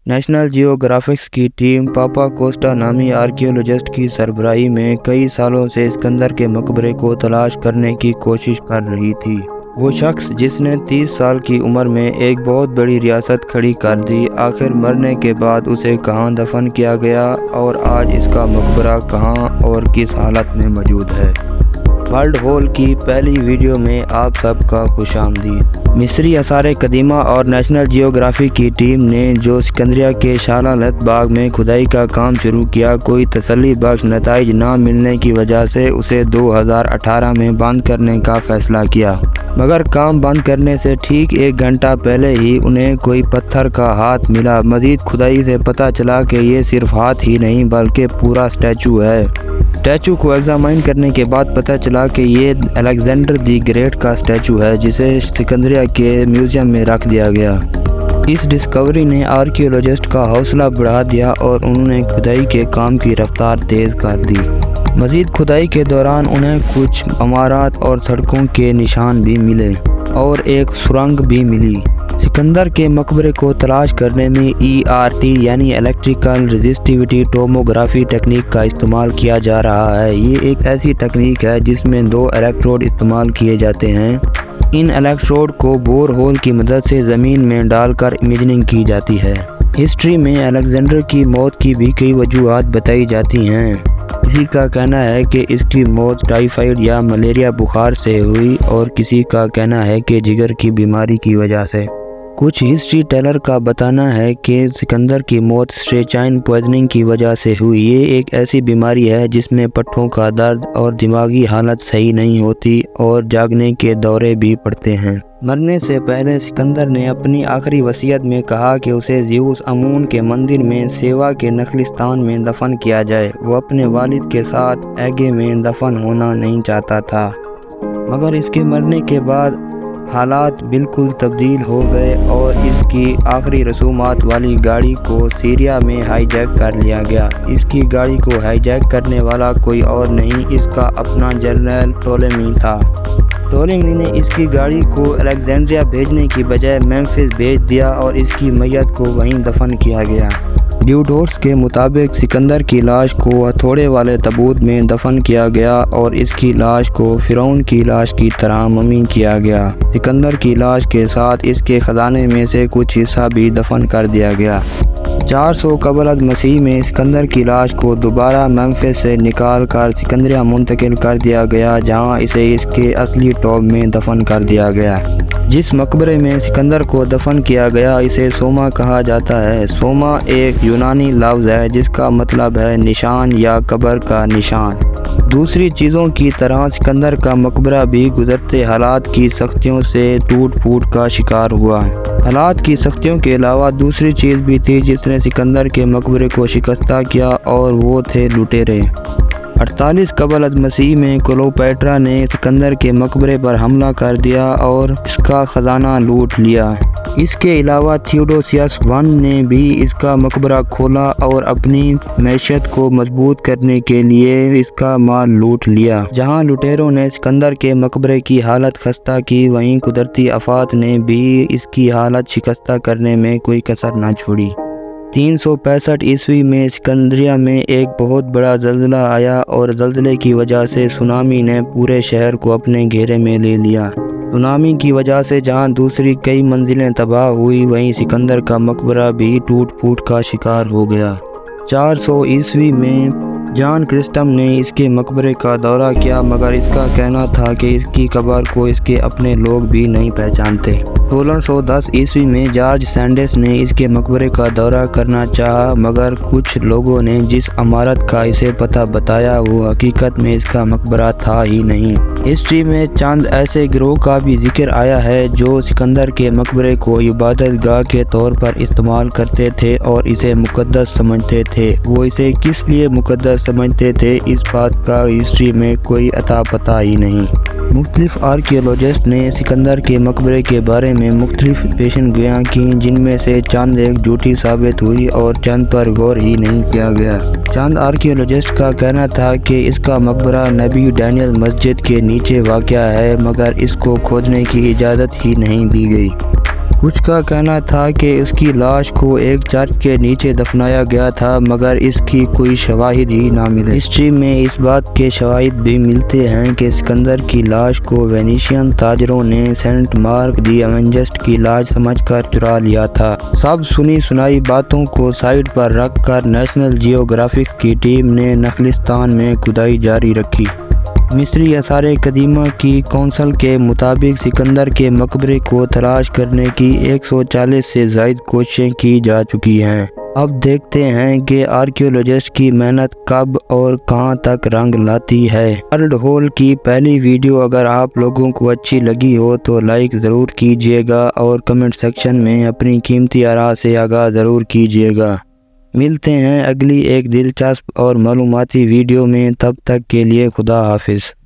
National جیوگرافکس کی team پاپا کوسٹا نامی archaeologist کی سربراہی میں کئی سالوں سے اسکندر کے مقبرے کو تلاش کرنے کی کوشش کر رہی تھی۔ وہ شخص جس نے 30 سال کی عمر میں ایک بہت بڑی ریاست کھڑی کر دی، آخر مرنے کے بعد اسے کہاں دفن کیا گیا اور آج اس کا مقبرہ کہاں اور کس حالت میں موجود ہے۔ ورلڈ ہول کی پہلی ویڈیو میں آپ سب کا خوش آمدید۔ مصری آثار قدیمہ اور نیشنل جیوگرافی کی ٹیم نے جو اسکندریہ کے شالالت باغ میں کھدائی کا کام شروع کیا، کوئی تسلی بخش نتائج نہ ملنے کی وجہ سے اسے 2018 میں بند کرنے کا فیصلہ کیا۔ مگر کام بند کرنے سے ٹھیک 1 گھنٹہ پہلے ہی انہیں کوئی پتھر کا ہاتھ ملا۔ مزید کھدائی سے پتہ چلا کہ یہ صرف ہاتھ ہی نہیں بلکہ پورا اسٹیچو ہے۔ اسٹیچو کو ایگزامائن کرنے کے بعد پتہ چلا کہ یہ الیگزینڈر دی گریٹ کا اسٹیچو ہے، جسے سکندریہ کے میوزیم میں رکھ دیا گیا۔ اس ڈسکوری نے آرکیولوجسٹ کا حوصلہ بڑھا دیا اور انہوں نے کھدائی کے کام کی رفتار تیز کر دی۔ مزید کھدائی کے دوران انہیں کچھ عمارات اور سڑکوں کے نشان بھی ملے اور ایک سرنگ بھی ملی۔ سکندر کے مقبرے کو تلاش کرنے میں ERT یعنی الیکٹریکل ریزسٹیویٹی ٹوموگرافی ٹیکنیک کا استعمال کیا جا رہا ہے۔ یہ ایک ایسی ٹیکنیک ہے جس میں 2 الیکٹروڈ استعمال کیے جاتے ہیں۔ ان الیکٹروڈ کو بور ہول کی مدد سے زمین میں ڈال کر امیجنگ کی جاتی ہے۔ ہسٹری میں الیگزینڈر کی موت کی بھی کئی وجوہات بتائی جاتی ہیں۔ کسی کا کہنا ہے کہ اس کی موت ٹائیفائڈ یا ملیریا بخار سے ہوئی اور کسی کا کہنا ہے کہ جگر کی بیماری کی وجہ سے۔ کچھ ہسٹری ٹیلر کا بتانا ہے کہ سکندر کی موت سٹریچائن پوائزننگ کی وجہ سے ہوئی۔ یہ ایک ایسی بیماری ہے جس میں پٹھوں کا درد اور دماغی حالت صحیح نہیں ہوتی اور جاگنے کے دورے بھی پڑتے ہیں۔ مرنے سے پہلے سکندر نے اپنی آخری وصیت میں کہا کہ اسے زیوس امون کے مندر میں سیوا کے نخلستان میں دفن کیا جائے۔ وہ اپنے والد کے ساتھ ایگے میں دفن ہونا نہیں چاہتا تھا، مگر اس کے مرنے کے بعد حالات بالکل تبدیل ہو گئے اور اس کی آخری رسومات والی گاڑی کو سیریا میں ہائی جیک کر لیا گیا۔ اس کی گاڑی کو ہائی جیک کرنے والا کوئی اور نہیں، اس کا اپنا جنرل ٹولمی تھا۔ ٹولمی نے اس کی گاڑی کو الیگزینڈریا بھیجنے کی بجائے میمفس بھیج دیا اور اس کی میت کو وہیں دفن کیا گیا۔ ڈیوڈورس کے مطابق سکندر کی لاش کو ہتھوڑے والے تابوت میں دفن کیا گیا اور اس کی لاش کو فرعون کی لاش کی طرح ممی کیا گیا۔ سکندر کی لاش کے ساتھ اس کے خزانے میں سے کچھ حصہ بھی دفن کر دیا گیا۔ 400 قبل از مسیح میں سکندر کی لاش کو دوبارہ میمفس سے نکال کر سکندریہ منتقل کر دیا گیا، جہاں اسے اس کے اصلی ٹوب میں دفن کر دیا گیا۔ جس مقبرے میں سکندر کو دفن کیا گیا اسے سوما کہا جاتا ہے۔ سوما ایک یونانی لفظ ہے جس کا مطلب ہے نشان یا قبر کا نشان۔ دوسری چیزوں کی طرح سکندر کا مقبرہ بھی گزرتے حالات کی سختیوں سے ٹوٹ پھوٹ کا شکار ہوا۔ حالات کی سختیوں کے علاوہ دوسری چیز بھی تھی جس نے سکندر کے مقبرے کو شکستہ کیا اور وہ تھے لٹیرے۔ 48 قبل از مسیح میں کلوپیٹرا نے سکندر کے مقبرے پر حملہ کر دیا اور اس کا خزانہ لوٹ لیا۔ اس کے علاوہ تھیوڈوسیوس I نے بھی اس کا مقبرہ کھولا اور اپنی معیشت کو مضبوط کرنے کے لیے اس کا مال لوٹ لیا۔ جہاں لٹیروں نے سکندر کے مقبرے کی حالت خستہ کی، وہیں قدرتی آفات نے بھی اس کی حالت شکستہ کرنے میں کوئی کسر نہ چھوڑی۔ 365 عیسوی میں سکندریہ میں ایک بہت بڑا زلزلہ آیا اور زلزلے کی وجہ سے سونامی نے پورے شہر کو اپنے گھیرے میں لے لیا۔ سونامی کی وجہ سے جہاں دوسری کئی منزلیں تباہ ہوئی، وہیں سکندر کا مقبرہ بھی ٹوٹ پھوٹ کا شکار ہو گیا۔ 400 عیسوی میں جان کرسٹم نے اس کے مقبرے کا دورہ کیا، مگر اس کا کہنا تھا کہ اس کی قبر کو اس کے اپنے لوگ بھی نہیں پہچانتے۔ 1610 عیسوی میں جارج سینڈس نے اس کے مقبرے کا دورہ کرنا چاہا، مگر کچھ لوگوں نے جس عمارت کا اسے پتہ بتایا وہ حقیقت میں اس کا مقبرہ تھا ہی نہیں۔ ہسٹری میں چند ایسے گروہ کا بھی ذکر آیا ہے جو سکندر کے مقبرے کو عبادت گاہ کے طور پر استعمال کرتے تھے اور اسے مقدس سمجھتے تھے۔ وہ اسے کس لیے مقدس سمجھتے تھے، اس بات کا ہسٹری میں کوئی اتا پتہ ہی نہیں۔ مختلف آرکیولوجسٹ نے سکندر کے مقبرے کے بارے میں مختلف پیشن گوئیاں کیں، جن میں سے چند ایک جھوٹی ثابت ہوئی اور چند پر غور ہی نہیں کیا گیا۔ چند آرکیولوجسٹ کا کہنا تھا کہ اس کا مقبرہ نبی ڈینیل مسجد کے نیچے واقع ہے، مگر اس کو کھودنے کی اجازت ہی نہیں دی گئی۔ کچھ کا کہنا تھا کہ اس کی لاش کو ایک چرچ کے نیچے دفنایا گیا تھا، مگر اس کی کوئی شواہد ہی نہ ملے۔ ہسٹری میں اس بات کے شواہد بھی ملتے ہیں کہ اسکندر کی لاش کو وینیشین تاجروں نے سینٹ مارک دی ایونجسٹ کی لاش سمجھ کر چرا لیا تھا۔ سب سنی سنائی باتوں کو سائیڈ پر رکھ کر نیشنل جیوگرافک کی ٹیم نے نخلستان میں کھدائی جاری رکھی۔ مصری آثار قدیمہ کی کونسل کے مطابق سکندر کے مقبرے کو تلاش کرنے کی 140 سے زائد کوششیں کی جا چکی ہیں۔ اب دیکھتے ہیں کہ آرکیولوجسٹ کی محنت کب اور کہاں تک رنگ لاتی ہے۔ ورلڈ ہول کی پہلی ویڈیو اگر آپ لوگوں کو اچھی لگی ہو تو لائک ضرور کیجیے گا اور کمنٹ سیکشن میں اپنی قیمتی آراء سے آگاہ ضرور کیجیے گا۔ ملتے ہیں اگلی ایک دلچسپ اور معلوماتی ویڈیو میں، تب تک کے لیے خدا حافظ۔